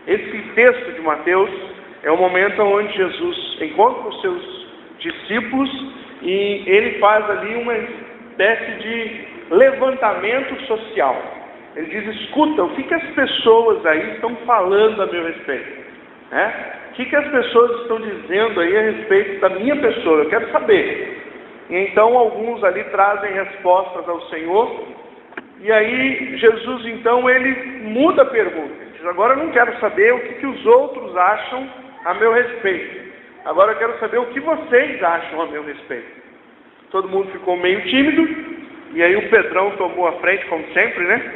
Esse texto de Mateus é o momento onde Jesus encontra os seus discípulos e ele faz ali uma espécie de levantamento social. Ele diz: escuta, o que as pessoas aí estão falando a meu respeito? O que as pessoas estão dizendo aí a respeito da minha pessoa? Eu quero saber. E então alguns ali trazem respostas ao Senhor. E aí Jesus então ele muda a pergunta. Ele diz: agora eu não quero saber o que os outros acham a meu respeito. Agora eu quero saber o que vocês acham a meu respeito. Todo mundo ficou meio tímido. E aí o Pedrão tomou a frente, como sempre, né?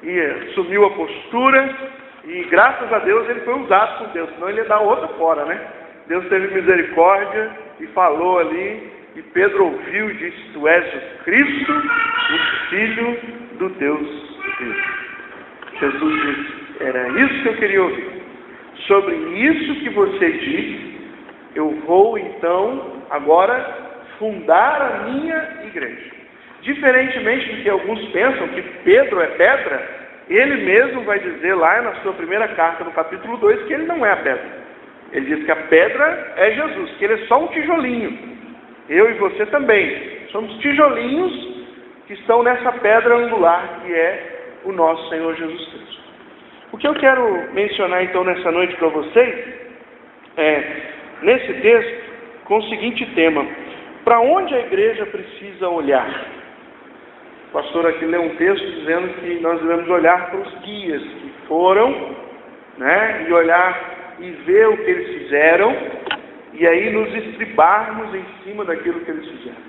E assumiu a postura. E graças a Deus ele foi usado por Deus. Senão ele ia dar outra fora, né? Deus teve misericórdia e falou ali. E Pedro ouviu e disse: tu és o Cristo, o Filho do Deus vivo. Jesus disse: era isso que eu queria ouvir. Sobre isso que você disse, eu vou então agora fundar a minha igreja. Diferentemente do que alguns pensam que Pedro é pedra, ele mesmo vai dizer lá na sua primeira carta, no capítulo 2, que ele não é a pedra. Ele diz que a pedra é Jesus, que ele é só um tijolinho. Eu e você também somos tijolinhos que estão nessa pedra angular que é o nosso Senhor Jesus Cristo. O que eu quero mencionar então nessa noite para vocês é, nesse texto, com o seguinte tema: para onde a igreja precisa olhar? O pastor aqui lê um texto dizendo que nós devemos olhar para os guias que foram, né, e olhar e ver o que eles fizeram, e aí nos estribarmos em cima daquilo que eles fizeram.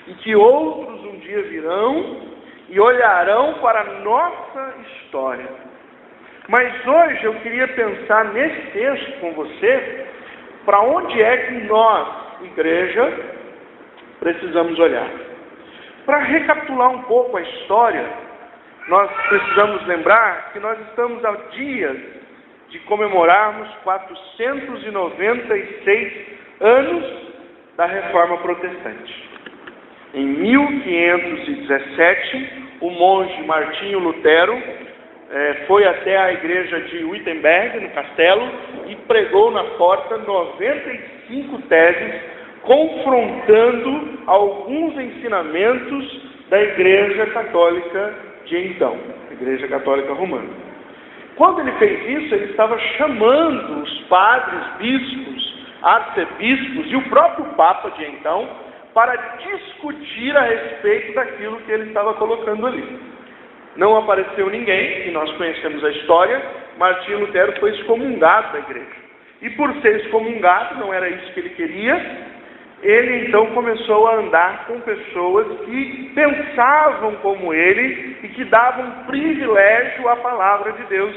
E que outros um dia virão e olharão para a nossa história. Mas hoje eu queria pensar nesse texto com você, para onde é que nós, igreja, precisamos olhar. Para recapitular um pouco a história, nós precisamos lembrar que nós estamos a dias de comemorarmos 496 anos da Reforma Protestante. Em 1517, o monge Martinho Lutero foi até a igreja de Wittenberg, no castelo, e pregou na porta 95 teses, confrontando alguns ensinamentos da Igreja Católica de então, a Igreja Católica Romana. Quando ele fez isso, ele estava chamando os padres, bispos, arcebispos e o próprio Papa de então para discutir a respeito daquilo que ele estava colocando ali. Não apareceu ninguém, e nós conhecemos a história. Martinho Lutero foi excomungado da igreja. E por ser excomungado, não era isso que ele queria, ele então começou a andar com pessoas que pensavam como ele e que davam privilégio à palavra de Deus.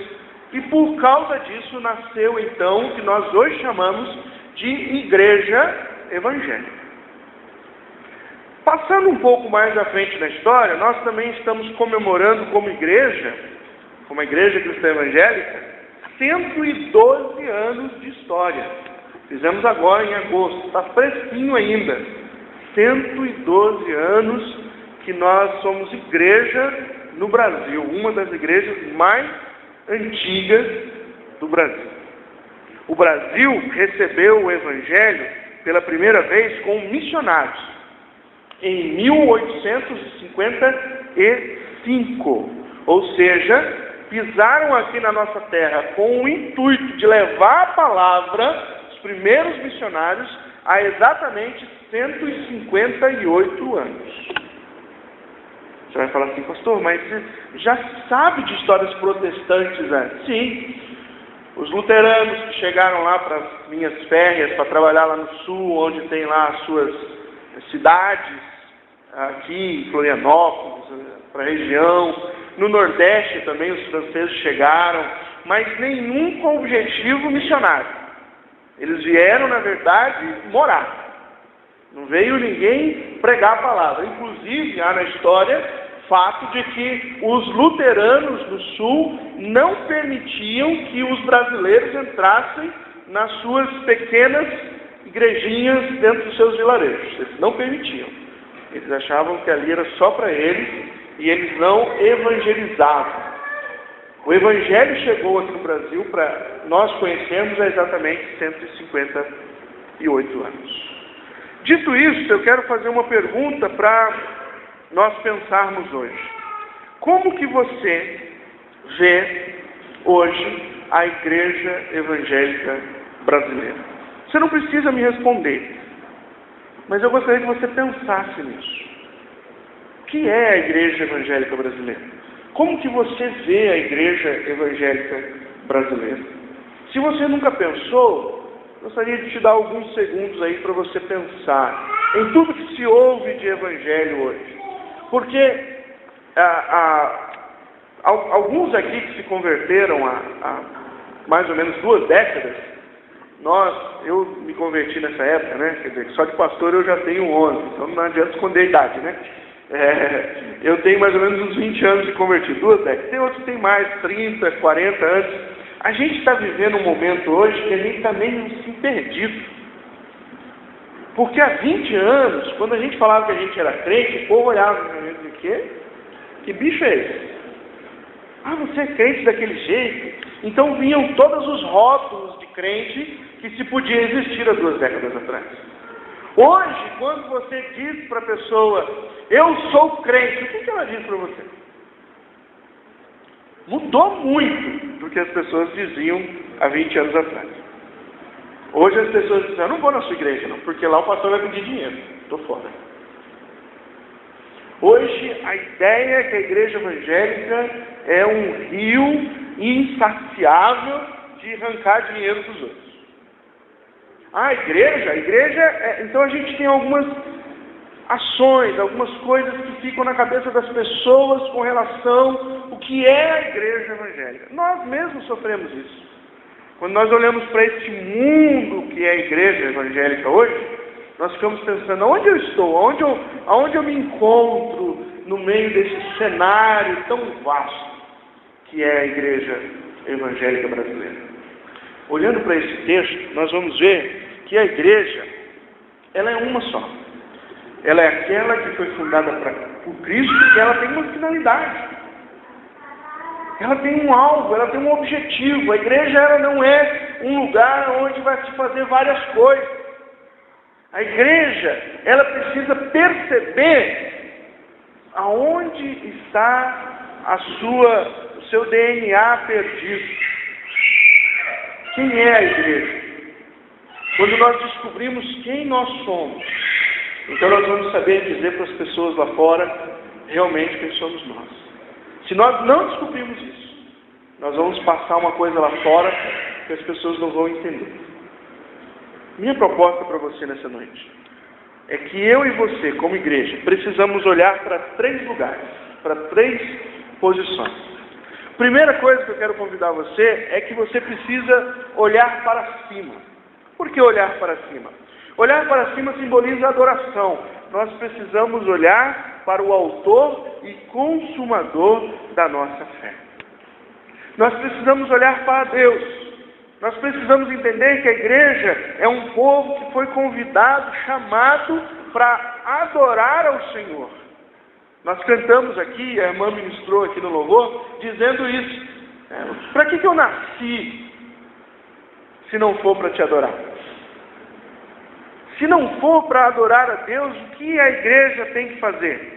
E por causa disso nasceu então o que nós hoje chamamos de igreja evangélica. Passando um pouco mais à frente na história, nós também estamos comemorando como igreja cristã evangélica, 112 anos de história. Fizemos agora em agosto, está fresquinho ainda. 112 anos que nós somos igreja no Brasil, uma das igrejas mais antigas do Brasil. O Brasil recebeu o Evangelho pela primeira vez com missionários, em 1855, ou seja, pisaram aqui na nossa terra com o intuito de levar a palavra, os primeiros missionários, há exatamente 158 anos. Você vai falar assim: pastor, mas você já sabe de histórias protestantes antes? Sim. Os luteranos que chegaram lá para as linhas férreas, para trabalhar lá no sul, onde tem lá as suas cidades, aqui em Florianópolis, para a região. No Nordeste também os franceses chegaram, mas nenhum com objetivo missionário. Eles vieram, na verdade, morar. Não veio ninguém pregar a palavra. Inclusive, há na história fato de que os luteranos do Sul não permitiam que os brasileiros entrassem nas suas pequenas igrejinhas dentro dos seus vilarejos. Eles não permitiam. Eles achavam que ali era só para eles e eles não evangelizavam. O Evangelho chegou aqui no Brasil para nós conhecermos há exatamente 158 anos. Dito isso, eu quero fazer uma pergunta para nós pensarmos hoje. Como que você vê hoje a Igreja Evangélica Brasileira? Você não precisa me responder, mas eu gostaria que você pensasse nisso. O que é a Igreja Evangélica Brasileira? Como que você vê a Igreja Evangélica Brasileira? Se você nunca pensou, gostaria de te dar alguns segundos aí para você pensar em tudo que se ouve de Evangelho hoje. Porque alguns aqui que se converteram há mais ou menos 2 décadas, eu me converti nessa época, né? Quer dizer, só de pastor eu já tenho 11, então não adianta esconder a idade, né? Eu tenho mais ou menos uns 20 anos de convertido, 2 décadas. Tem outros que tem mais, 30, 40 anos. A gente está vivendo um momento hoje que a gente está meio assim perdido. Porque há 20 anos, quando a gente falava que a gente era crente, o povo olhava para a gente e dizia, quê? Que bicho é esse? Ah, você é crente daquele jeito? Então vinham todos os rótulos de crente que se podia existir há 2 décadas atrás. Hoje, quando você diz para a pessoa, eu sou crente, o que ela diz para você? Mudou muito do que as pessoas diziam há 20 anos atrás. Hoje as pessoas dizem, eu não vou na sua igreja não, porque lá o pastor vai pedir dinheiro. Estou fora. Hoje a ideia é que a igreja evangélica é um rio insaciável de arrancar dinheiro dos outros. A igreja, então a gente tem algumas ações, algumas coisas que ficam na cabeça das pessoas com relação ao que é a igreja evangélica. Nós mesmos sofremos isso. Quando nós olhamos para este mundo que é a igreja evangélica hoje, nós ficamos pensando, onde eu estou? Aonde eu me encontro no meio desse cenário tão vasto que é a igreja evangélica brasileira? Olhando para esse texto, nós vamos ver que a igreja, ela é uma só. Ela é aquela que foi fundada por Cristo e ela tem uma finalidade. Ela tem um alvo, ela tem um objetivo. A igreja ela não é um lugar onde vai se fazer várias coisas. A igreja, ela precisa perceber aonde está o seu DNA perdido. Quem é a igreja? Quando nós descobrimos quem nós somos, então nós vamos saber dizer para as pessoas lá fora realmente quem somos nós. Se nós não descobrirmos isso, nós vamos passar uma coisa lá fora que as pessoas não vão entender. Minha proposta para você nessa noite é que eu e você, como igreja, precisamos olhar para 3 lugares, para 3 posições. Primeira coisa que eu quero convidar você é que você precisa olhar para cima. Por que olhar para cima? Olhar para cima simboliza adoração. Nós precisamos olhar para o autor e consumador da nossa fé. Nós precisamos olhar para Deus. Nós precisamos entender que a igreja é um povo que foi convidado, chamado para adorar ao Senhor. Nós cantamos aqui, a irmã ministrou aqui no louvor, dizendo isso. Para que eu nasci se não for para te adorar? Se não for para adorar a Deus, o que a igreja tem que fazer?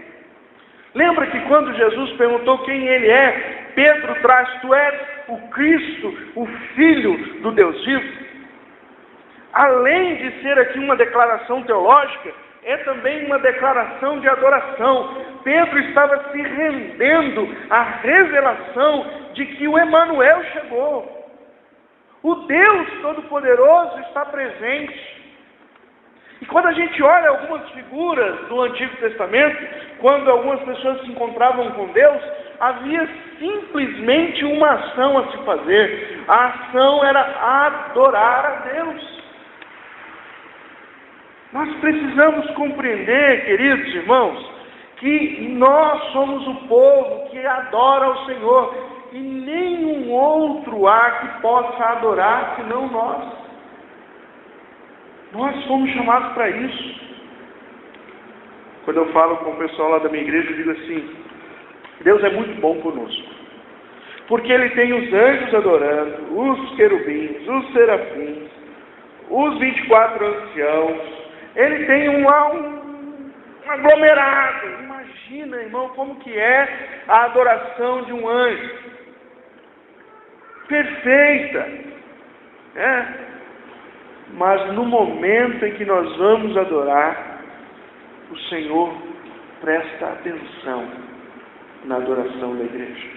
Lembra que quando Jesus perguntou quem ele é, Pedro traz, tu és o Cristo, o Filho do Deus vivo? Além de ser aqui uma declaração teológica, é também uma declaração de adoração. Pedro estava se rendendo à revelação de que o Emanuel chegou. O Deus Todo-Poderoso está presente. E quando a gente olha algumas figuras do Antigo Testamento, quando algumas pessoas se encontravam com Deus, havia simplesmente uma ação a se fazer. A ação era adorar a Deus. Nós precisamos compreender, queridos irmãos, que nós somos o povo que adora ao Senhor e nenhum outro há que possa adorar senão nós. Nós fomos chamados para isso. Quando eu falo com o pessoal lá da minha igreja, eu digo assim, Deus é muito bom conosco. porque ele tem os anjos adorando, os querubins, os serafins, os 24 anciãos. Ele tem um aglomerado. Imagina, irmão, como que é a adoração de um anjo. Perfeita. Mas no momento em que nós vamos adorar, o Senhor presta atenção na adoração da igreja.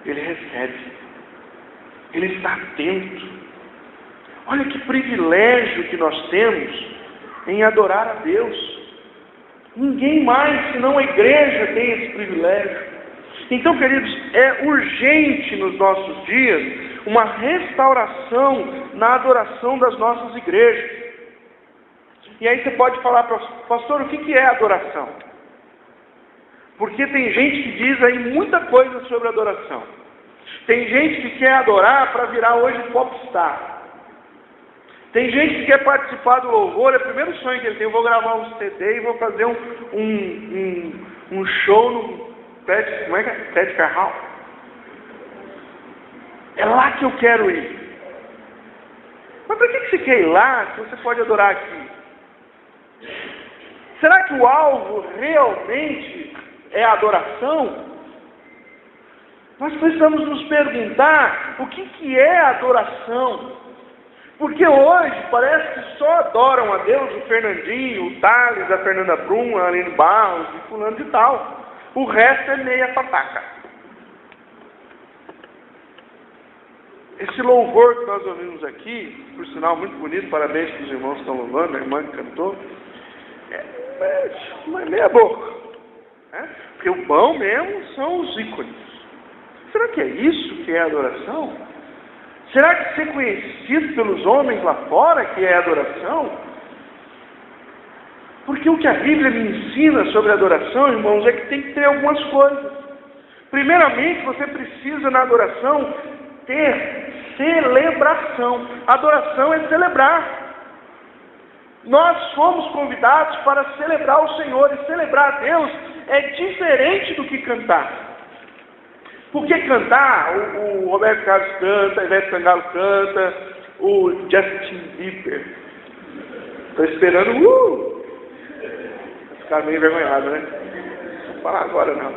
Ele recebe. Ele está atento. Olha que privilégio que nós temos em adorar a Deus. Ninguém mais, senão a igreja, tem esse privilégio. Então, queridos, é urgente nos nossos dias uma restauração na adoração das nossas igrejas. E aí você pode falar, pastor, o que é adoração? Porque tem gente que diz aí muita coisa sobre adoração. Tem gente que quer adorar para virar hoje popstar. Tem gente que quer participar do louvor, é o primeiro sonho que ele tem. Eu vou gravar um CD e vou fazer um show no Pet Carral. É lá que eu quero ir. Mas para que você quer ir lá se você pode adorar aqui? Será que o alvo realmente é a adoração? Nós precisamos nos perguntar o que é adoração. Porque hoje parece que só adoram a Deus o Fernandinho, o Thales, a Fernanda Brum, a Aline Barros e fulano de tal. O resto é meia pataca. Esse louvor que nós ouvimos aqui, por sinal muito bonito, parabéns para os irmãos que estão louvando, a irmã que cantou, é meia boca. Porque o bom mesmo são os ícones. Será que é isso que é adoração? Será que ser conhecido pelos homens lá fora que é adoração? Porque o que a Bíblia me ensina sobre adoração, irmãos, é que tem que ter algumas coisas. Primeiramente, você precisa na adoração ter celebração. Adoração é celebrar. Nós fomos convidados para celebrar o Senhor, e celebrar a Deus é diferente do que cantar. Porque cantar, o Roberto Carlos canta, a Ivete Sangalo canta, o Justin Bieber. Estou esperando, Vai ficar meio envergonhado, né? Não vou falar agora não.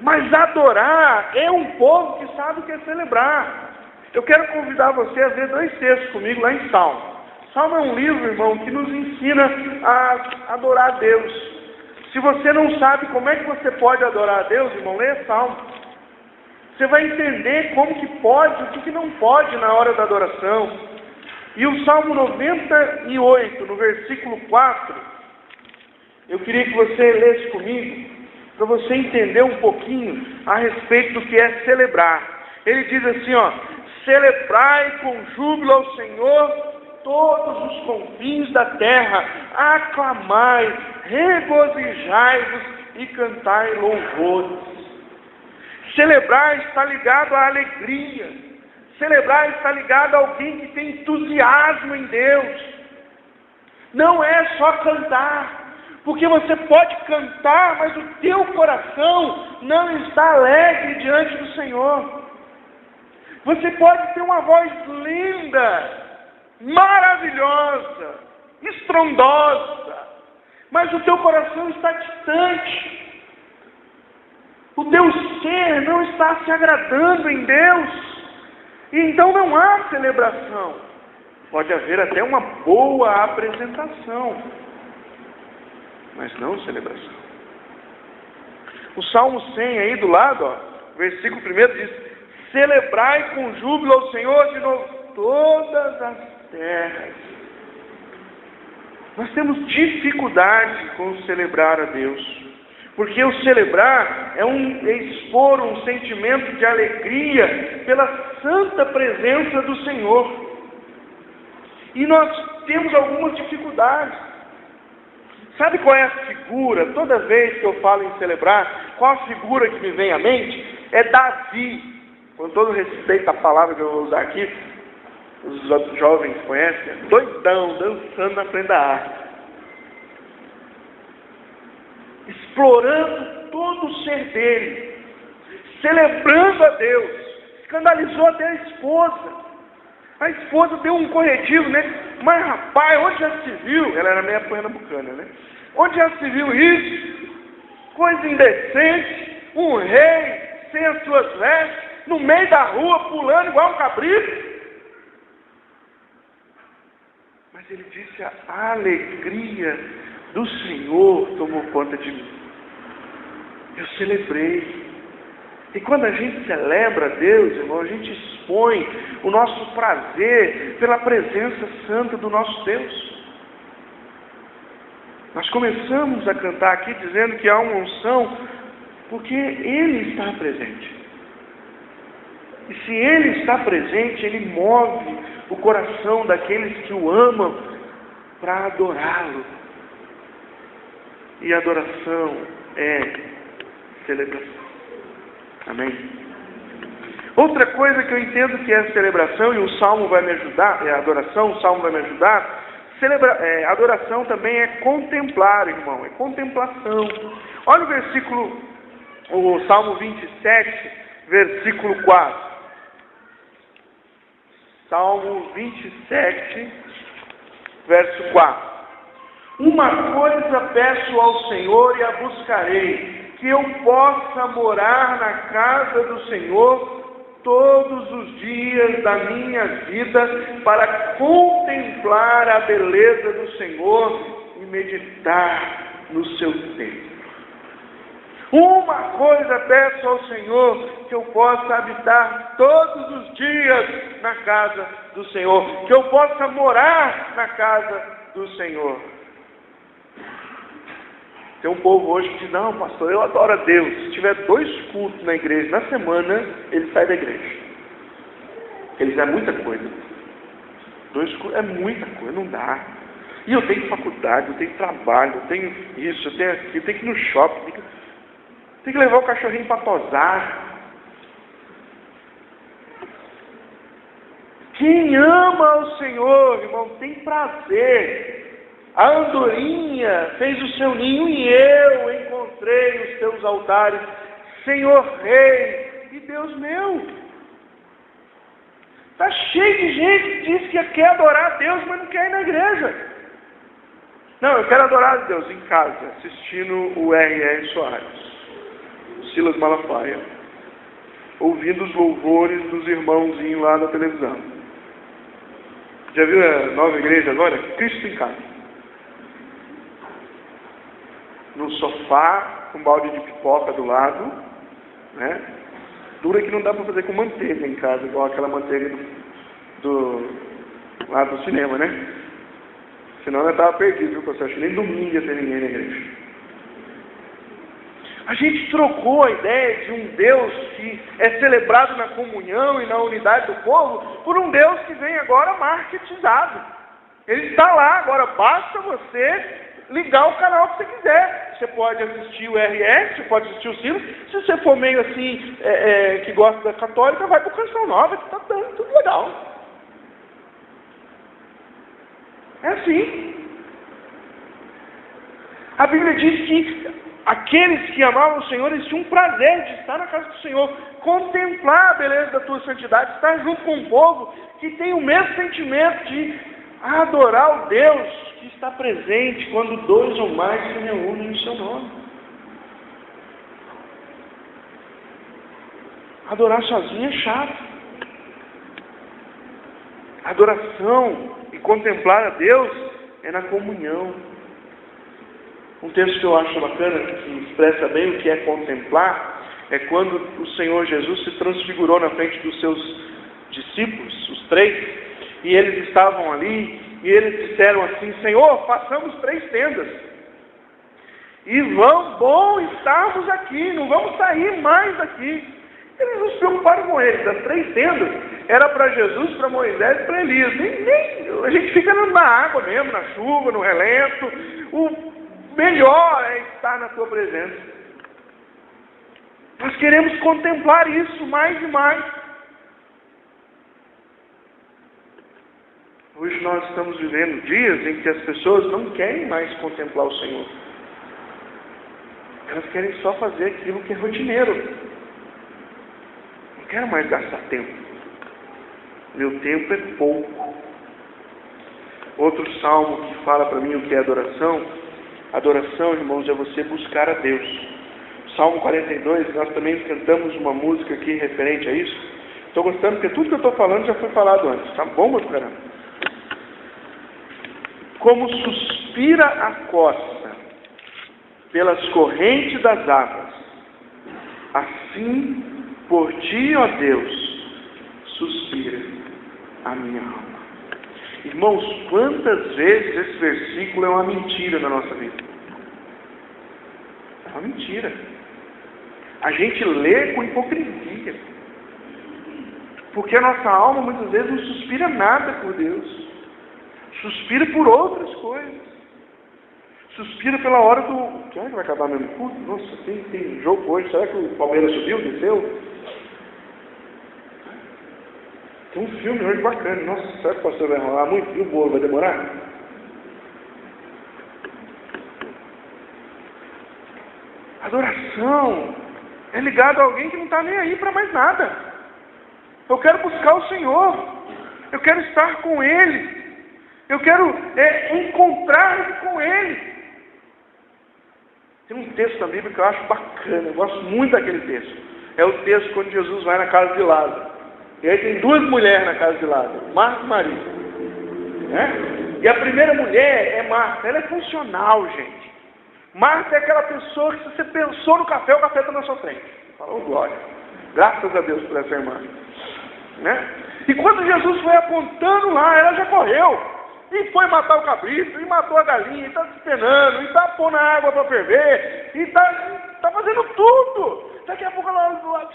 Mas adorar é um povo que sabe o que é celebrar. Eu quero convidar você a ver 2 textos comigo lá em Salmo. Salmo é um livro, irmão, que nos ensina a adorar a Deus. Se você não sabe como é que você pode adorar a Deus, irmão, leia Salmo. Você vai entender como que pode, o que não pode na hora da adoração. E o Salmo 98, no versículo 4, eu queria que você lesse comigo, para você entender um pouquinho a respeito do que é celebrar. Ele diz assim, celebrai com júbilo ao Senhor todos os confins da terra, aclamai, regozijai-vos e cantai louvores. Celebrar está ligado à alegria. Celebrar está ligado a alguém que tem entusiasmo em Deus. Não é só cantar, porque você pode cantar, mas o teu coração não está alegre diante do Senhor. Você pode ter uma voz linda, maravilhosa, estrondosa, mas o teu coração está distante. O teu ser não está se agradando em Deus. E então não há celebração. Pode haver até uma boa apresentação, mas não celebração. O Salmo 100 aí do lado, versículo 1 diz: celebrai com júbilo ao Senhor de novo todas as terras. Nós temos dificuldade com celebrar a Deus, porque o celebrar é expor um sentimento de alegria pela santa presença do Senhor. E nós temos algumas dificuldades. Sabe qual é a figura? Toda vez que eu falo em celebrar, qual a figura que me vem à mente? É Davi. Com todo respeito à palavra que eu vou usar aqui, os jovens conhecem, doidão, dançando na frente da arca. Explorando todo o ser dele, celebrando a Deus, escandalizou até a esposa. A esposa deu um corretivo, né? Mas rapaz, onde já se viu? Ela era meio pernambucana, né? Onde já se viu isso? Coisa indecente, um rei sem as suas vestes, no meio da rua, pulando igual um cabrito. Mas ele disse: a alegria do Senhor tomou conta de mim. Eu celebrei. E quando a gente celebra a Deus, irmão, a gente expõe o nosso prazer pela presença santa do nosso Deus. Nós começamos a cantar aqui dizendo que há uma unção porque Ele está presente. E se Ele está presente, Ele move o coração daqueles que o amam para adorá-lo. E adoração é celebração. Amém? Outra coisa que eu entendo que é celebração, e o Salmo vai me ajudar, é adoração, o Salmo vai me ajudar. Adoração também é contemplar, irmão, é contemplação. Olha o Salmo 27, versículo 4. Salmo 27, verso 4. Uma coisa peço ao Senhor e a buscarei, que eu possa morar na casa do Senhor todos os dias da minha vida, para contemplar a beleza do Senhor e meditar no seu templo. Uma coisa peço ao Senhor, que eu possa habitar todos os dias na casa do Senhor, que eu possa morar na casa do Senhor. Tem um povo hoje que diz: não, pastor, eu adoro a Deus. Se tiver 2 cultos na igreja na semana, ele sai da igreja. Ele diz: é muita coisa. 2 cultos é muita coisa, não dá. E eu tenho faculdade, eu tenho trabalho, eu tenho isso, eu tenho aquilo, eu tenho que ir no shopping, tem que levar o cachorrinho para tosar. Quem ama o Senhor, irmão, tem prazer. A andorinha fez o seu ninho e eu encontrei os teus altares, Senhor Rei e Deus meu. Está cheio de gente que diz que quer adorar a Deus, mas não quer ir na igreja. Não, eu quero adorar a Deus em casa, assistindo o R.R. Soares, o Silas Malafaia, ouvindo os louvores dos irmãozinhos lá na televisão. Já viu a nova igreja agora? Cristo em casa. No sofá, com um balde de pipoca do lado, né? Dura que não dá para fazer com manteiga em casa, igual aquela manteiga lá do cinema, né? Senão eu estava perdido, viu, pastor? Acho que nem domingo ia ter ninguém na igreja. A gente trocou a ideia de um Deus que é celebrado na comunhão e na unidade do povo por um Deus que vem agora marketizado. Ele está lá, agora basta você ligar o canal que você quiser. Você pode assistir o RS, você pode assistir o Silas. Se você for meio assim, que gosta da católica, vai para o Canção Nova, que está dando tudo legal. É assim. A Bíblia diz que aqueles que amavam o Senhor, eles tinham um prazer de estar na casa do Senhor, contemplar a beleza da tua santidade, estar junto com um povo que tem o mesmo sentimento de adorar o Deus que está presente quando 2 ou mais se reúnem no seu nome. Adorar sozinho é chato. Adoração e contemplar a Deus é na comunhão. Um texto que eu acho bacana, que expressa bem o que é contemplar, é quando o Senhor Jesus se transfigurou na frente dos seus discípulos, os 3, e eles estavam ali, e eles disseram assim: Senhor, façamos 3 tendas, e bom estarmos aqui, não vamos sair mais daqui. Eles não se preocuparam com eles. As 3 tendas era para Jesus, para Moisés e para Elias. A gente fica na água mesmo, na chuva, no relento. O melhor é estar na tua presença. Nós queremos contemplar isso mais e mais. Hoje nós estamos vivendo dias em que as pessoas não querem mais contemplar o Senhor. Elas querem só fazer aquilo que é rotineiro. quero mais gastar tempo. Meu tempo é pouco. Outro salmo que fala para mim o que é adoração. Adoração, irmãos, é você buscar a Deus. Salmo 42, nós também cantamos uma música aqui referente a isso. Estou gostando porque tudo que eu estou falando já foi falado antes. Tá bom, meus caras? Como suspira a costa pelas correntes das águas, assim por ti, ó Deus, suspira a minha alma. Irmãos, quantas vezes esse versículo é uma mentira na nossa vida? É uma mentira. A gente lê com hipocrisia. Porque a nossa alma muitas vezes não suspira nada por Deus. Suspira por outras coisas. Suspira pela hora do... Será que vai acabar mesmo culto? Nossa, tem jogo hoje. Será que o Palmeiras subiu, desceu? Tem um filme hoje bacana. Nossa, será que o pastor vai enrolar muito? E o bolo vai demorar? Adoração é ligado a alguém que não está nem aí para mais nada. Eu quero buscar o Senhor. Eu quero estar com Ele. Eu quero encontrar-me com Ele. Tem um texto da Bíblia que eu acho bacana. Eu gosto muito daquele texto. É o texto quando Jesus vai na casa de Lázaro. E aí tem duas mulheres na casa de Lázaro. Marta e Maria. Né? E a primeira mulher é Marta. Ela é funcional, gente. Marta é aquela pessoa que se você pensou no café, o café está na sua frente. Fala, oh, glória. Graças a Deus por essa irmã. Né? E quando Jesus foi apontando lá, ela já correu. E foi matar o cabrito, e matou a galinha, e está despenando, e está pondo a água para ferver, e está fazendo tudo. Daqui a pouco ela...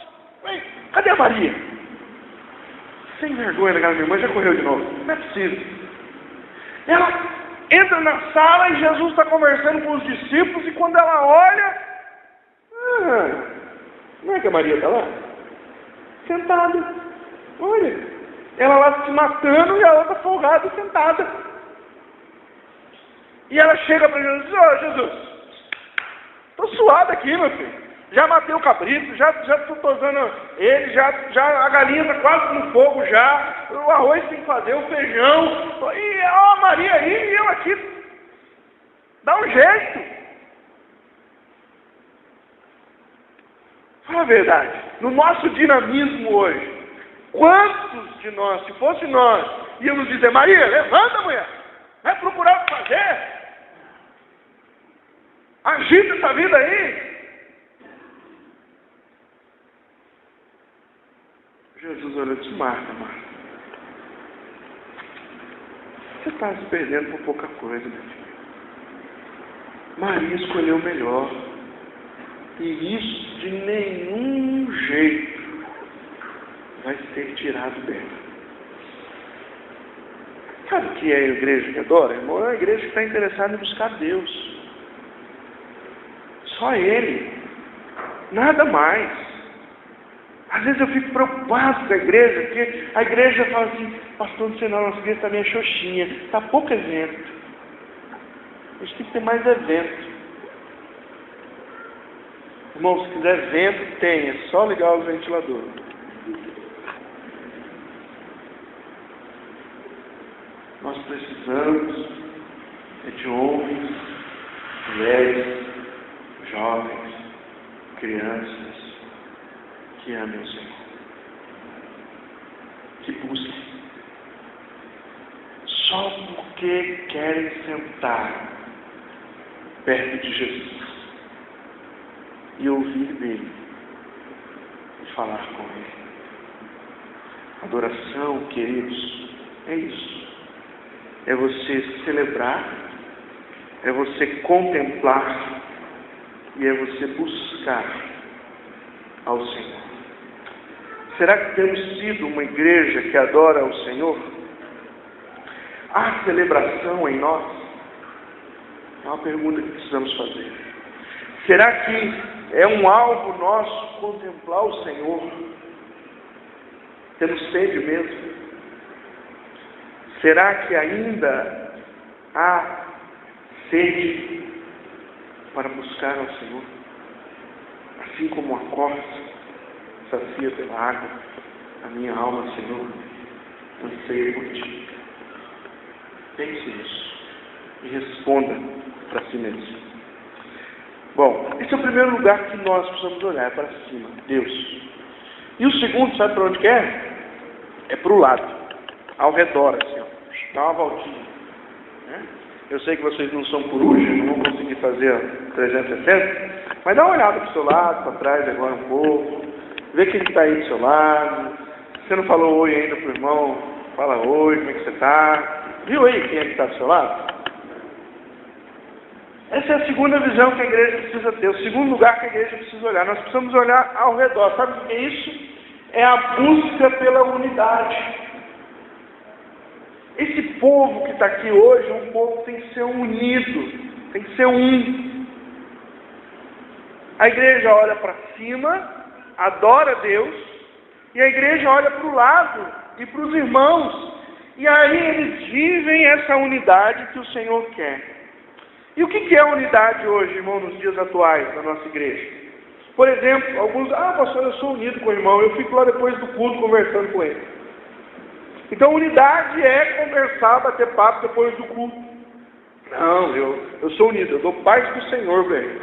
Cadê a Maria? Sem vergonha daquela minha irmã, já correu de novo. Não é possível. Ela entra na sala e Jesus está conversando com os discípulos, e quando ela olha... não é que a Maria está lá? Sentada. Olha, ela lá se matando e a outra folgada sentada. E ela chega para Jesus e diz, ó, Jesus, estou suado aqui, meu filho. Já matei o cabrito, já estou tosando ele, já a galinha está quase no fogo já, o arroz tem que fazer, o feijão, e a Maria aí e eu aqui. Dá um jeito. Fala a verdade, no nosso dinamismo hoje, quantos de nós, se fosse nós, íamos dizer, Maria, levanta, mulher, vai procurar o que fazer, agita essa vida aí. Jesus olhou e disse, Marta, você está se perdendo por pouca coisa, meu filho. Maria escolheu o melhor, e isso de nenhum jeito vai ser tirado dela. Sabe o que é a igreja que adora, irmão? É a igreja que está interessada em buscar Deus. Só Ele. Nada mais. Às vezes eu fico preocupado com a igreja, porque a igreja fala assim, pastor, não sei não, nossa igreja está meio xoxinha, está pouco evento. A gente tem que ter mais evento. Irmão, se quiser vento, tem, é só ligar os ventiladores. Nós precisamos de homens, mulheres, jovens, crianças, que amem o Senhor, que busquem, só porque querem sentar perto de Jesus e ouvir dele e falar com ele. Adoração, queridos, é isso. É você celebrar, é você contemplar e é você buscar ao Senhor. Será que temos sido uma igreja que adora ao Senhor? Há celebração em nós? É uma pergunta que precisamos fazer. Será que é um alvo nosso contemplar o Senhor? Temos sede mesmo? Será que ainda há sede para buscar ao Senhor? Assim como a corça, sacia pela água. A minha alma, Senhor, anseia por Ti. Pense nisso e responda para si mesmo. Bom, esse é o primeiro lugar que nós precisamos olhar, para cima, Deus. E o segundo, sabe para onde que é? É para o lado, ao redor, assim, ó. Dá uma voltinha. Né? Eu sei que vocês não são coruja, não vão conseguir fazer 360, mas dá uma olhada para o seu lado, para trás agora um pouco, vê quem está aí do seu lado. Se você não falou oi ainda para o irmão, fala oi, como é que você está? Viu aí quem é que está do seu lado? Essa é a segunda visão que a igreja precisa ter, o segundo lugar que a igreja precisa olhar. Nós precisamos olhar ao redor. Sabe o que é isso? É a busca pela unidade. Esse povo que está aqui hoje é um povo que tem que ser unido, tem que ser um. A igreja olha para cima, adora Deus, e a igreja olha para o lado e para os irmãos, e aí eles vivem essa unidade que o Senhor quer. E o que é unidade hoje, irmão, nos dias atuais da nossa igreja? Por exemplo, alguns, pastor, eu sou unido com o irmão, eu fico lá depois do culto conversando com ele. Então, unidade é conversar, bater papo depois do culto. Não, eu sou unido, eu dou paz do Senhor, velho.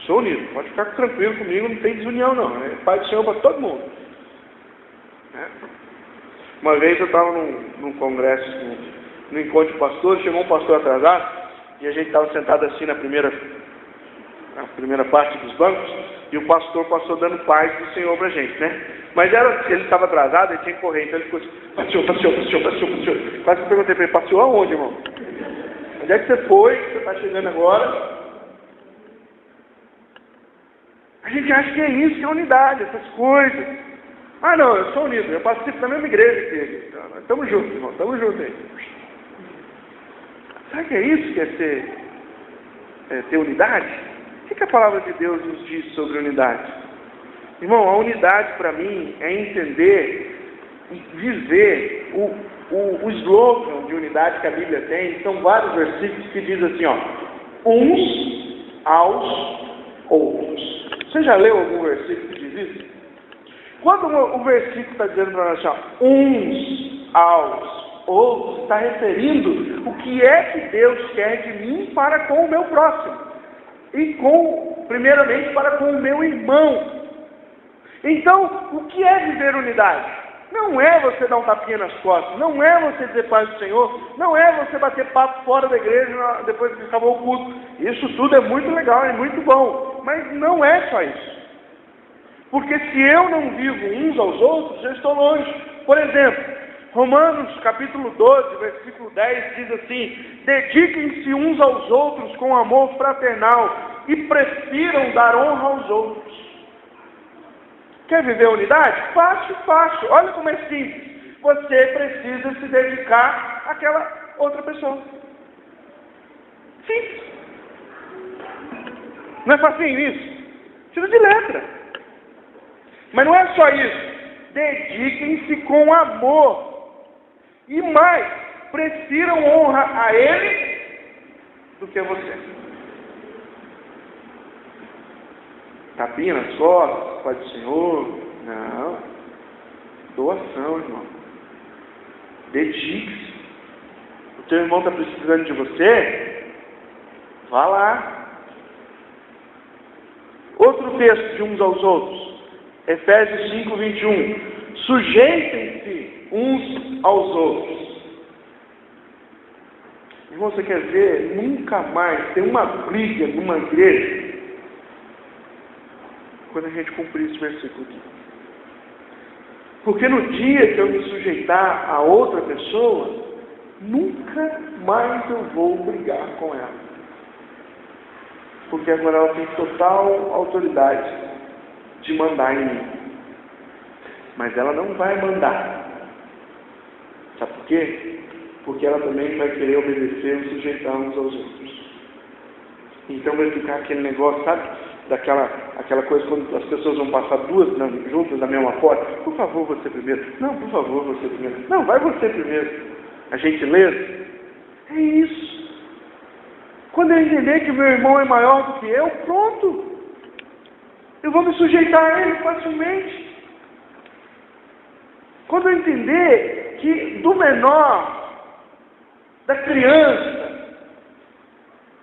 Sou unido, pode ficar tranquilo comigo, não tem desunião não, é paz do Senhor para todo mundo. Uma vez eu estava num congresso, no encontro de pastores, chegou um pastor atrasado, e a gente estava sentado assim na primeira parte dos bancos, e o pastor passou dando paz do Senhor pra gente, né? Mas ele estava atrasado, ele tinha que correr, então ele ficou assim, passeou. Quase que eu perguntei para ele, passeou aonde, irmão? Onde é que você foi, que você está chegando agora? A gente acha que é isso, que é unidade, essas coisas. Não, eu sou unido, eu participo da mesma igreja que ele. Estamos juntos, irmão, estamos juntos aí. Sabe que é isso que é ter unidade? O que a palavra de Deus nos diz sobre unidade? Irmão, a unidade para mim é entender e viver o slogan de unidade que a Bíblia tem. São vários versículos que diz assim, ó, uns aos outros. Você já leu algum versículo que diz isso? Quando o versículo está dizendo para nós, ó, uns aos outros, está referindo o que é que Deus quer de mim para com o meu próximo. E primeiramente para com o meu irmão. Então, o que é viver unidade? Não é você dar um tapinha nas costas, não é você dizer paz do Senhor, não é você bater papo fora da igreja depois que acabou o culto. Isso tudo é muito legal, é muito bom, mas não é só isso. Porque se eu não vivo uns aos outros, eu estou longe. Por exemplo, Romanos capítulo 12, versículo 10 diz assim, dediquem-se uns aos outros com amor fraternal e prefiram dar honra aos outros. Quer viver unidade? Fácil. Olha como é simples. Você precisa se dedicar àquela outra pessoa. Simples. Não é facinho isso? Tira de letra. Mas não é só isso. Dediquem-se com amor. E mais, prefiram honra a ele do que a você. Tapinha nas costas, Pai do Senhor. Não. Doação, irmão. Dedique-se. O teu irmão está precisando de você? Vá lá. Outro texto de uns aos outros. Efésios 5, 21. Sujeitem-se uns aos outros. Irmão, você quer ver nunca mais ter uma briga numa igreja quando a gente cumprir esse versículo aqui. Porque no dia que eu me sujeitar a outra pessoa, nunca mais eu vou brigar com ela. Porque agora ela tem total autoridade de mandar em mim. Mas ela não vai mandar. Sabe por quê? Porque ela também vai querer obedecer e sujeitar uns aos outros. Então vai ficar aquele negócio, sabe? Aquela coisa quando as pessoas vão passar duas juntas na mesma porta. Por favor, você primeiro. Não, por favor, você primeiro. Não, vai você primeiro. A gentileza. É isso. Quando eu entender que meu irmão é maior do que eu, pronto. eu vou me sujeitar a Ele facilmente. Quando eu entender que do menor, da criança,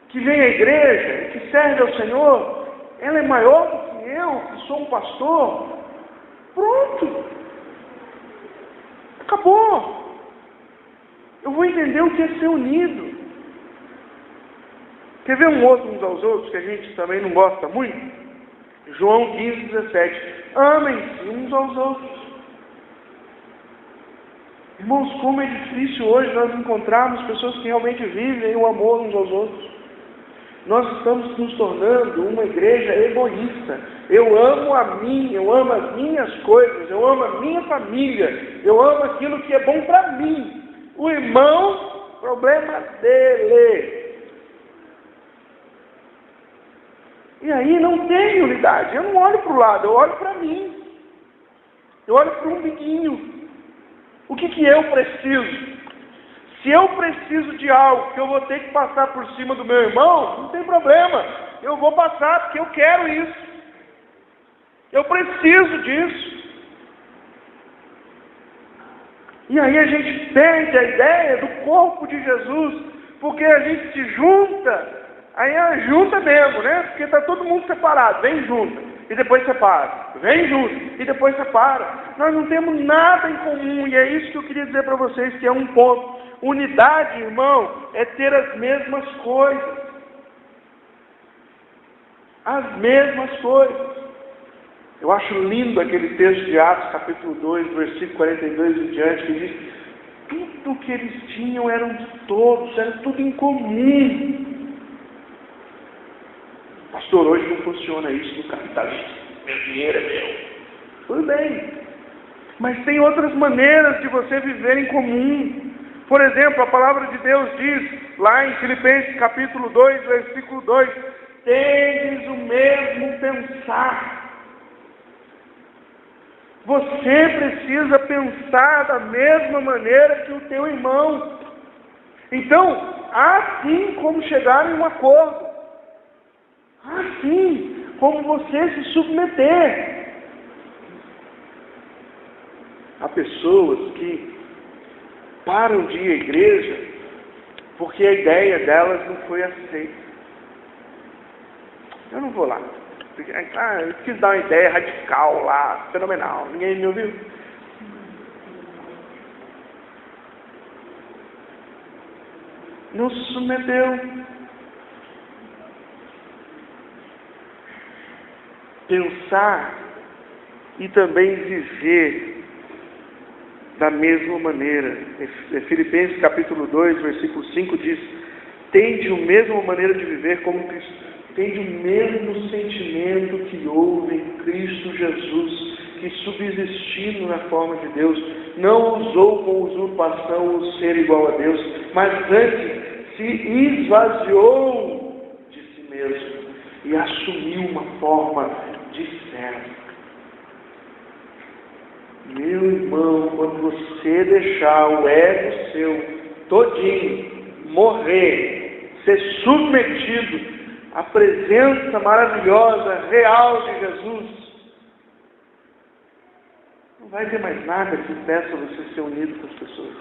que vem à igreja, que serve ao Senhor, ela é maior do que eu, que sou um pastor, pronto. Acabou. Eu vou entender o que é ser unido. Quer ver um outro uns aos outros, que a gente também não gosta muito? João 15:17. Amem-se uns aos outros. Irmãos, como é difícil hoje nós encontrarmos pessoas que realmente vivem o amor uns aos outros. Nós estamos nos tornando uma igreja egoísta. Eu amo a mim, eu amo as minhas coisas, eu amo a minha família, eu amo aquilo que é bom para mim. O irmão, problema dele. E aí não tem unidade. Eu não olho para o lado, eu olho para mim. Eu olho para o umbiguinho. O que eu preciso? Se eu preciso de algo que eu vou ter que passar por cima do meu irmão, não tem problema. Eu vou passar porque eu quero isso. Eu preciso disso. E aí a gente perde a ideia do corpo de Jesus, porque a gente se junta, aí é junta mesmo, né? Porque está todo mundo separado, vem junto, e depois separa, vem junto, e depois separa. Nós não temos nada em comum, e é isso que eu queria dizer para vocês, que é um ponto. Unidade, irmão, é ter as mesmas coisas. As mesmas coisas. Eu acho lindo aquele texto de Atos, capítulo 2, versículo 42 em diante, que diz: tudo que eles tinham eram de todos, era tudo em comum. Pastor, hoje não funciona isso no capitalismo. Meu dinheiro é meu. Tudo bem. Mas tem outras maneiras de você viver em comum. Por exemplo, a palavra de Deus diz, lá em Filipenses capítulo 2, versículo 2, tendes o mesmo pensar. Você precisa pensar da mesma maneira que o teu irmão. Então, há sim como chegar em um acordo. Há sim como você se submeter. Há pessoas que param de ir à igreja porque a ideia delas não foi aceita. Eu não vou lá. Eu quis dar uma ideia radical lá, fenomenal. Ninguém me ouviu? Não se submeteu. Pensar e também viver da mesma maneira. Filipenses capítulo 2, versículo 5 diz: tende a mesma maneira de viver como Cristo. Tende o mesmo sentimento que houve em Cristo Jesus, que subsistindo na forma de Deus, não usou com usurpação o ser igual a Deus, mas antes se esvaziou de si mesmo e assumiu uma forma de servo. Meu irmão, quando você deixar o ego seu todinho morrer, ser submetido à presença maravilhosa, real de Jesus, não vai ter mais nada que impeça você ser unido com as pessoas.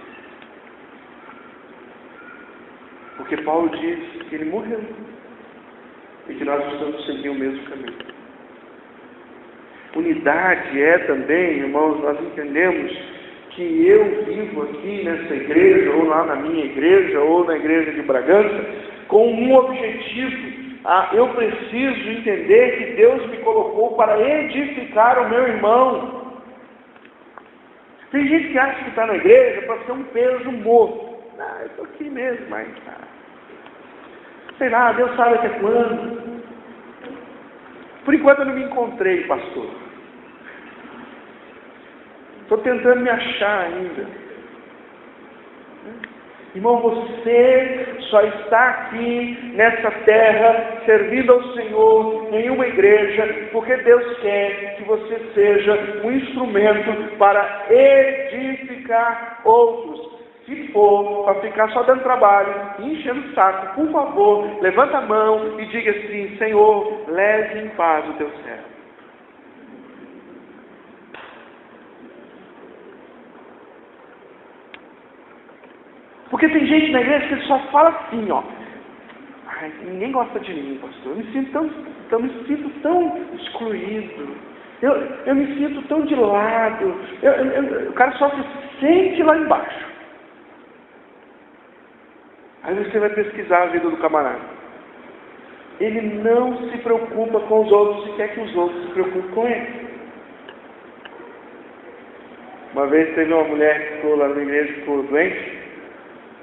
Porque Paulo diz que ele morreu e que nós precisamos seguir o mesmo caminho. Unidade é também, irmãos, nós entendemos que eu vivo aqui nessa igreja, ou lá na minha igreja, ou na igreja de Bragança, com um objetivo. Eu preciso entender que Deus me colocou para edificar o meu irmão. Tem gente que acha que está na igreja para ser um peso morto. Eu estou aqui mesmo, mas sei lá, Deus sabe até quando. Por enquanto eu não me encontrei, pastor. Estou tentando me achar ainda. Irmão, você só está aqui nessa terra, servindo ao Senhor, em uma igreja, porque Deus quer que você seja um instrumento para edificar outros. Se for para ficar só dando trabalho e enchendo o saco, por favor, levanta a mão e diga assim: Senhor, leve em paz o teu servo. Porque tem gente na igreja que só fala assim, ó. Ai, ninguém gosta de mim, pastor. Eu me sinto tão excluído. Eu me sinto tão de lado. O cara só se sente lá embaixo. Aí você vai pesquisar a vida do camarada. Ele não se preocupa com os outros e quer que os outros se preocupem com ele. Uma vez teve uma mulher que ficou lá na igreja, ficou doente.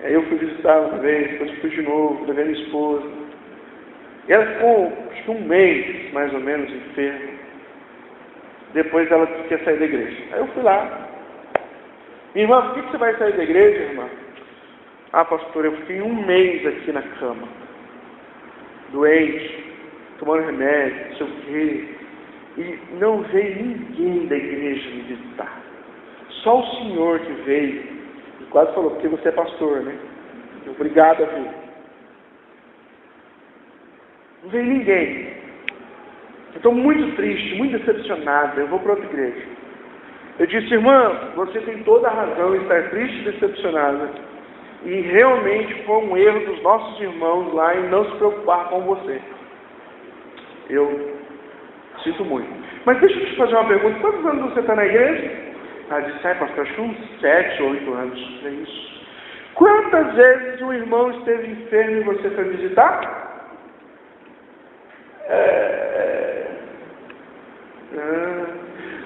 Aí eu fui visitar uma vez, depois fui de novo, levei minha esposa. E ela ficou, acho que um mês, mais ou menos, enferma. Depois ela quer sair da igreja. Aí eu fui lá. Minha irmã, por que você vai sair da igreja, irmã? Ah, pastor, eu fiquei um mês aqui na cama. Doente, tomando remédio, não sei o quê. E não veio ninguém da igreja me visitar. Só o senhor que veio. E quase falou, porque você é pastor, né? Obrigado a vir. Não veio ninguém. Eu estou muito triste, muito decepcionado. Eu vou para outra igreja. Eu disse, irmã, você tem toda a razão em estar triste e decepcionada. E realmente foi um erro dos nossos irmãos lá em não se preocupar com você. Eu sinto muito. Mas deixa eu te fazer uma pergunta. Quantos anos você está na igreja? Ela disse, pastor, acho que uns 7 ou 8 anos. É isso. Quantas vezes um irmão esteve enfermo e você foi visitar?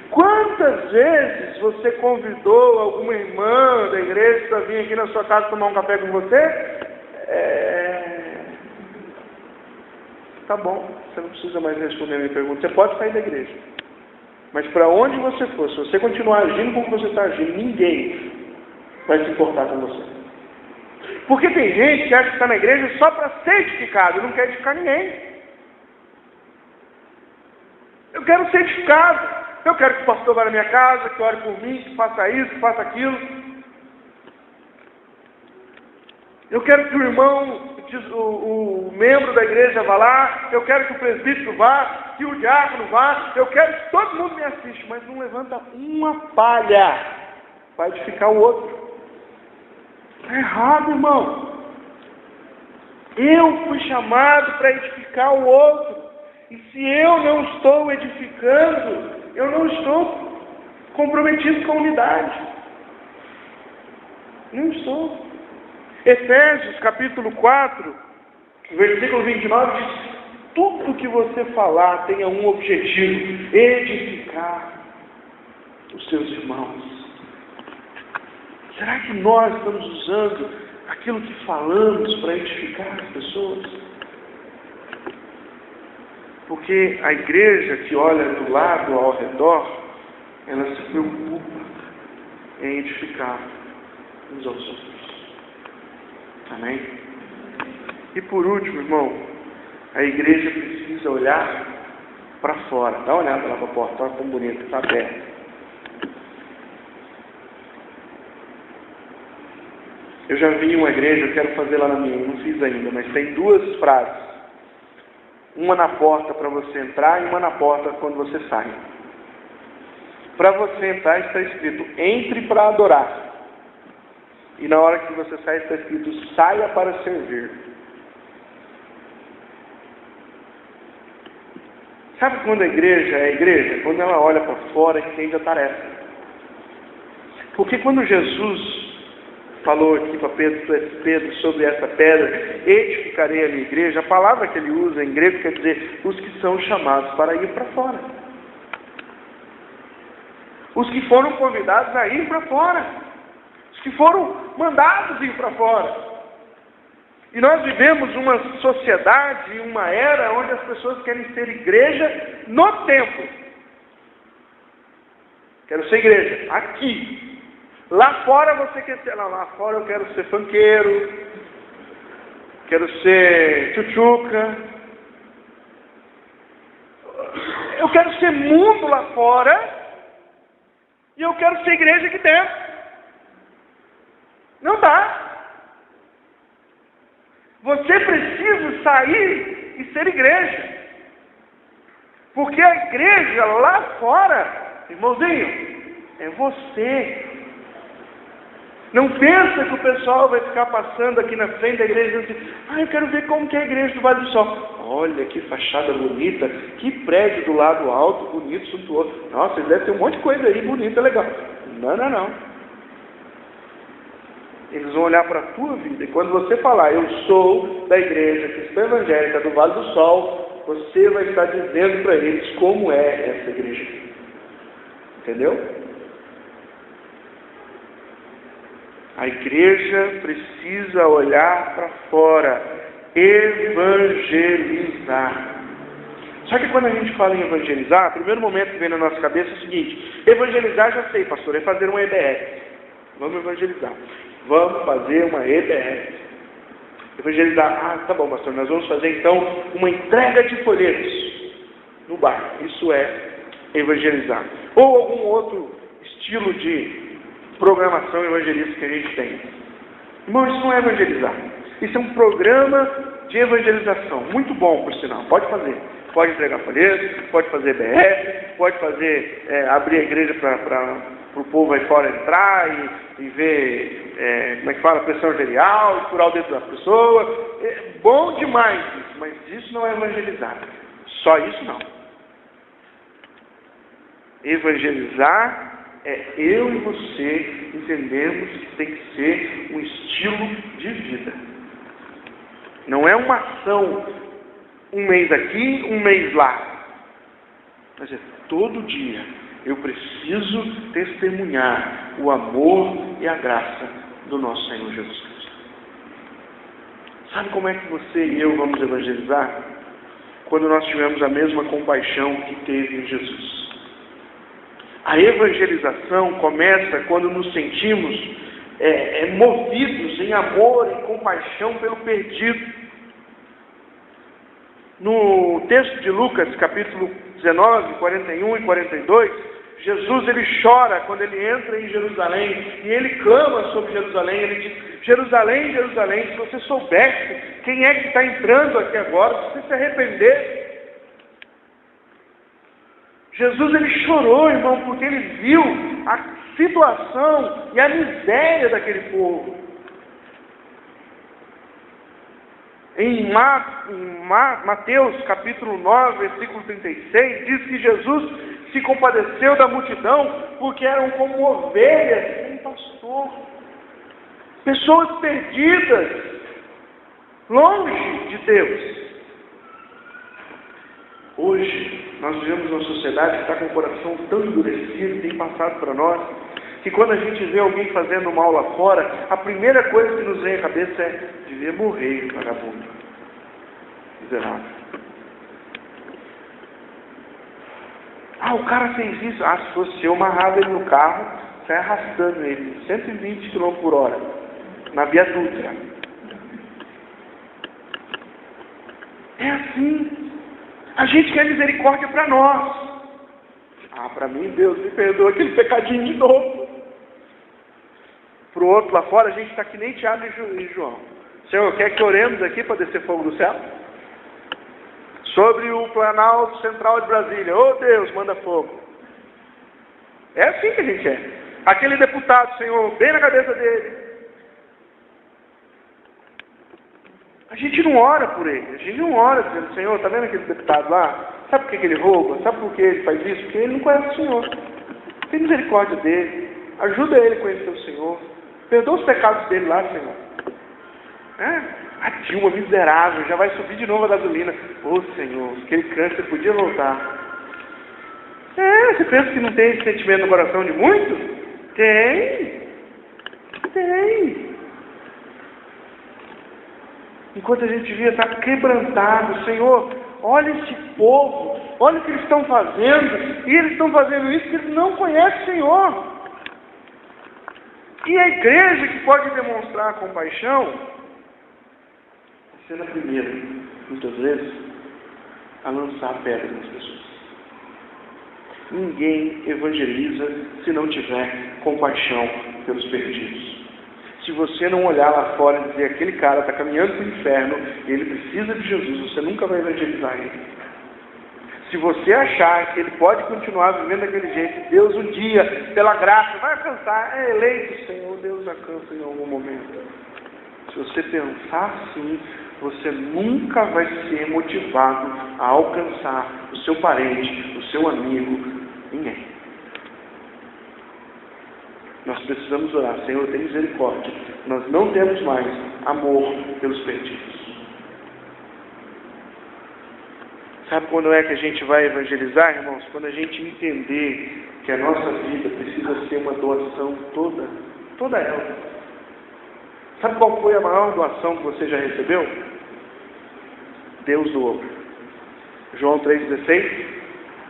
Quantas vezes você convidou alguma irmã da igreja para vir aqui na sua casa tomar um café com você? Tá bom, você não precisa mais responder a minha pergunta. Você pode sair da igreja. Mas para onde você for, se você continuar agindo como você está agindo, ninguém vai se importar com você. Porque tem gente que acha que está na igreja só para ser edificado e não quer edificar ninguém. Eu quero ser edificado. Eu quero que o pastor vá na minha casa, que ore por mim, que faça isso, que faça aquilo. Eu quero que o irmão, o membro da igreja vá lá. Eu quero que o presbítero vá, que o diácono vá. Eu quero que todo mundo me assista, mas não levanta uma palha para edificar o outro. Está errado, irmão. Eu fui chamado para edificar o outro. E se eu não estou edificando, eu não estou comprometido com a unidade. Não estou. Efésios capítulo 4, versículo 29 diz, tudo que você falar tenha um objetivo, edificar os seus irmãos. Será que nós estamos usando aquilo que falamos para edificar as pessoas? Porque a igreja que olha do lado ao redor, ela se preocupa em edificar uns aos outros. Amém? E por último, irmão, a igreja precisa olhar para fora. Dá uma olhada lá para a porta, olha tão bonita, está aberta. Eu já vi uma igreja, eu quero fazer lá na minha, não fiz ainda, mas tem 2 frases. Uma na porta para você entrar e uma na porta quando você sai. Para você entrar está escrito, entre para adorar. E na hora que você sai está escrito, saia para servir. Sabe quando a igreja é a igreja? Quando ela olha para fora e entende a tarefa. Porque quando Jesus falou aqui para Pedro sobre essa pedra, edificarei a minha igreja, a palavra que ele usa em grego quer dizer os que são chamados para ir para fora. Os que foram convidados a ir para fora. Os que foram mandados ir para fora. E nós vivemos uma sociedade, uma era onde as pessoas querem ser igreja no templo. Quero ser igreja aqui. Lá fora você quer ser, lá fora eu quero ser funkeiro, quero ser tchutchuca, eu quero ser mundo lá fora e eu quero ser igreja aqui dentro. Não dá. Você precisa sair e ser igreja, porque a igreja lá fora, irmãozinho, é você. Não pensa que o pessoal vai ficar passando aqui na frente da igreja e dizer assim, eu quero ver como que é a igreja do Vale do Sol. Olha que fachada bonita, que prédio do lado alto, bonito, suntuoso. Nossa, ele deve ter um monte de coisa aí bonita, legal. Não. Eles vão olhar para a tua vida. E quando você falar, eu sou da igreja cristã evangélica do Vale do Sol, você vai estar dizendo para eles como é essa igreja. Entendeu? A igreja precisa olhar para fora, evangelizar. Só que quando a gente fala em evangelizar, o primeiro momento que vem na nossa cabeça é o seguinte: evangelizar já sei, pastor, é fazer uma EBS. Vamos evangelizar. Vamos fazer uma EBS. Evangelizar, tá bom, pastor, nós vamos fazer então uma entrega de folhetos no bairro. Isso é evangelizar. Ou algum outro estilo de programação evangelística que a gente tem. Irmão, isso não é evangelizar. Isso é um programa de evangelização. Muito bom, por sinal. Pode fazer. Pode entregar folhetos, pode fazer BF, pode fazer, abrir a igreja para o povo aí fora entrar e ver, como é que fala, pressão arterial, e curar o dedo da pessoa. É bom demais isso, mas isso não é evangelizar. Só isso não. Evangelizar é eu e você entendermos que tem que ser um estilo de vida. Não é uma ação, um mês aqui, um mês lá. Mas é todo dia. Eu preciso testemunhar o amor e a graça do nosso Senhor Jesus Cristo. Sabe como é que você e eu vamos evangelizar? Quando nós tivermos a mesma compaixão que teve em Jesus. A evangelização começa quando nos sentimos movidos em amor e compaixão pelo perdido. No texto de Lucas, capítulo 19, 41 e 42, Jesus ele chora quando ele entra em Jerusalém e ele clama sobre Jerusalém. Ele diz, Jerusalém, Jerusalém, se você soubesse quem é que está entrando aqui agora, se você se arrepender. Jesus ele chorou, irmão, porque ele viu a situação e a miséria daquele povo. Em Mateus capítulo 9, versículo 36, diz que Jesus se compadeceu da multidão porque eram como ovelhas sem pastor. Pessoas perdidas, longe de Deus. Hoje, nós vivemos uma sociedade que está com o coração tão endurecido, tem passado para nós, que quando a gente vê alguém fazendo mal lá fora, a primeira coisa que nos vem à cabeça é, devia morrer, vagabundo, miserável. O cara fez isso. Se fosse eu, amarrava ele no carro, sai arrastando ele, 120 km por hora, na Via Dutra. É assim. A gente quer misericórdia para nós. Para mim, Deus me perdoa aquele pecadinho de novo. Para o outro lá fora, a gente está que nem Tiago e João. Senhor, quer que oremos aqui para descer fogo do céu? Sobre o Planalto Central de Brasília. Deus, manda fogo. É assim que a gente é. Aquele deputado, Senhor, bem na cabeça dele. A gente não ora por ele, a gente não ora dizendo, Senhor, está vendo aquele deputado lá? Sabe por que ele rouba? Sabe por que ele faz isso? Porque ele não conhece o Senhor. Tem misericórdia dele, ajuda ele a conhecer o Senhor, perdoa os pecados dele lá, Senhor. A Dilma, miserável, já vai subir de novo a gasolina. Senhor, aquele câncer podia voltar. Você pensa que não tem esse sentimento no coração de muitos? Tem. Enquanto a gente devia estar quebrantado, Senhor, olha esse povo, olha o que eles estão fazendo, e eles estão fazendo isso porque eles não conhecem o Senhor. E a igreja que pode demonstrar compaixão, sendo a primeira, muitas vezes, a lançar pedra nas pessoas. Ninguém evangeliza se não tiver compaixão pelos perdidos. Se você não olhar lá fora e dizer, aquele cara está caminhando para o inferno e ele precisa de Jesus, você nunca vai evangelizar ele. Se você achar que ele pode continuar vivendo daquele jeito, Deus um dia, pela graça, vai alcançar, é eleito, Senhor, Deus alcança em algum momento. Se você pensar assim, você nunca vai ser motivado a alcançar o seu parente, o seu amigo, ninguém. Nós precisamos orar, Senhor, tem misericórdia. Nós não temos mais amor pelos perdidos. Sabe quando é que a gente vai evangelizar, irmãos? Quando a gente entender que a nossa vida precisa ser uma doação toda ela. Sabe qual foi a maior doação que você já recebeu? Deus doou. João 3,16,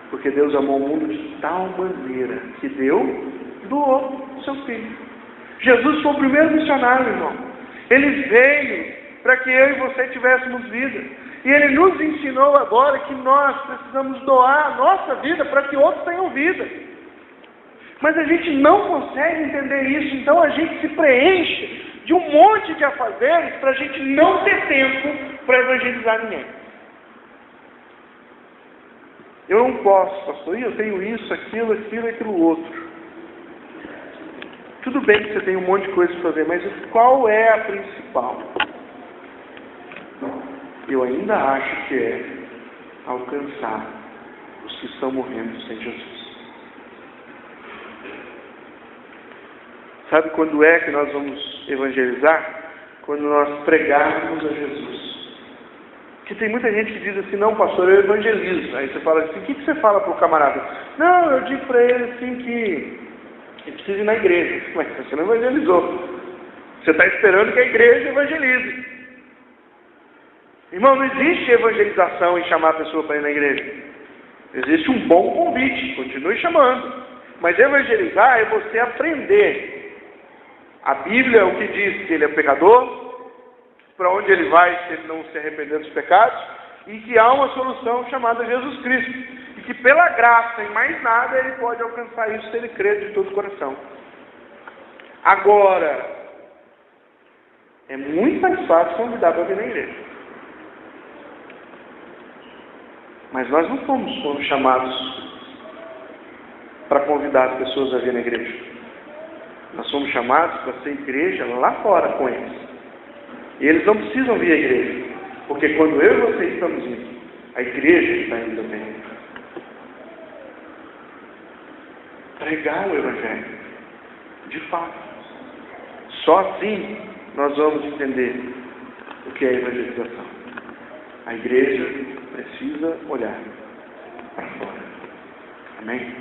porque Deus amou o mundo de tal maneira que doou o seu Filho. Jesus foi o primeiro missionário, irmão. Ele veio para que eu e você tivéssemos vida. E Ele nos ensinou agora que nós precisamos doar a nossa vida para que outros tenham vida. Mas a gente não consegue entender isso, então a gente se preenche de um monte de afazeres para a gente não ter tempo para evangelizar ninguém. Eu não posso, pastor, eu tenho isso, aquilo e aquilo outro. Tudo bem que você tem um monte de coisa para fazer, mas qual é a principal? Eu ainda acho que é alcançar os que estão morrendo sem Jesus. Sabe quando é que nós vamos evangelizar? Quando nós pregarmos a Jesus. Porque tem muita gente que diz assim, não, pastor, eu evangelizo. Aí você fala assim, o que você fala para o camarada? Não, eu digo para ele assim que ele precisa ir na igreja. Mas você não evangelizou. Você está esperando que a igreja evangelize. Irmão, não existe evangelização em chamar a pessoa para ir na igreja. Existe um bom convite, continue chamando. Mas evangelizar é você aprender. A Bíblia é o que diz que ele é pecador, para onde ele vai se ele não se arrepender dos pecados, e que há uma solução chamada Jesus Cristo. E que pela graça, em mais nada, ele pode alcançar isso se ele crer de todo o coração. Agora, é muito mais fácil convidar para vir na igreja. Mas nós não fomos chamados para convidar as pessoas a vir na igreja. Nós somos chamados para ser igreja lá fora com eles. E eles não precisam vir à igreja. Porque quando eu e você estamos indo, a igreja está indo também. Pregar o Evangelho. De fato. Só assim nós vamos entender o que é evangelização. A igreja precisa olhar para fora. Amém?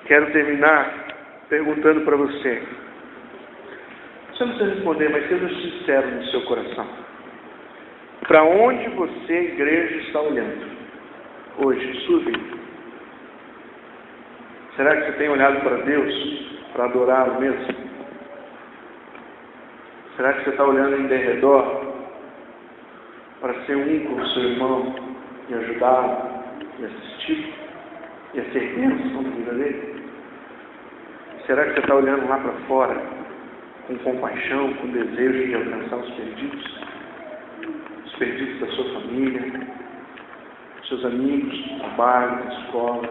Quero terminar perguntando para você. Você não precisa responder, mas seja sincero no seu coração. Para onde você, igreja, está olhando hoje, sua vida? Será que você tem olhado para Deus para adorá-lo mesmo? Será que você está olhando em derredor para ser um com o seu irmão e ajudá-lo e assistir e a ser bênção na vida dele? Será que você está olhando lá para fora com compaixão, com desejo de alcançar os perdidos da sua família, dos seus amigos, do trabalho, da escola?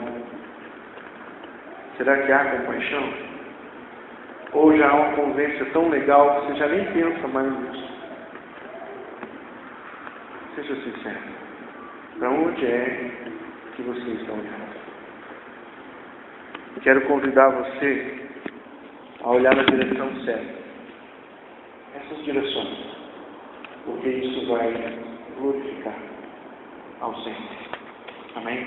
Será que há compaixão? Ou já há uma convivência tão legal que você já nem pensa mais nisso? Seja sincero. Para onde é que você está olhando? Quero convidar você a olhar na direção certa. Essas direções. Porque isso vai glorificar ao Senhor. Amém?